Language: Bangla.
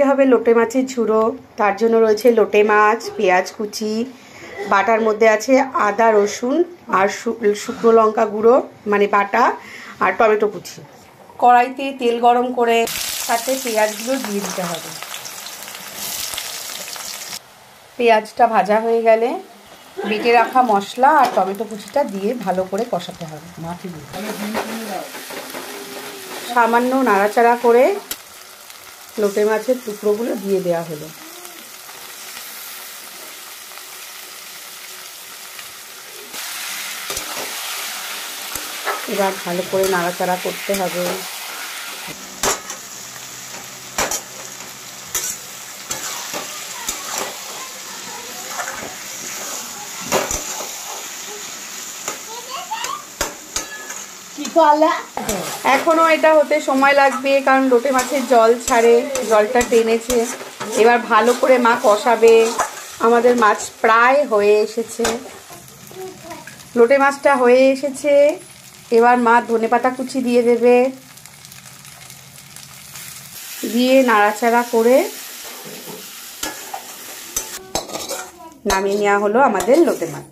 হবে লোটে মাছের ঝুড়ো। তার জন্য রয়েছে লোটে মাছ, পেঁয়াজ কুচি, বাটার মধ্যে আছে আদা রসুন আর শুকনো লঙ্কা গুঁড়ো মানে বাটা, আর টমেটো কুচি। কড়াইতে তেল গরম করে তাতে পেঁয়াজগুলো দিয়ে দিতে হবে। পেঁয়াজটা ভাজা হয়ে গেলে বেটে রাখা মশলা আর টমেটো কুচিটা দিয়ে ভালো করে কষাতে হবে। সামান্য নাড়াচাড়া করে লোটে মাছের টুকরোগুলো দিয়ে দেওয়া হলো। এবার ভালো করে নাড়াচাড়া করতে হবে। এখনো এটা হতে সময় লাগবে, কারণ লোটে মাছের জল ছাড়ে, জলটা টেনেছে। এবার ভালো করে মা কষাবে। আমাদের মাছ প্রায় হয়ে এসেছে, লোটে মাছটা হয়ে এসেছে। এবার মা ধনেপাতা কুচি দিয়ে দেবে, দিয়ে নাড়াচাড়া করে নামিয়ে নেওয়া হলো আমাদের লোটে মাছ।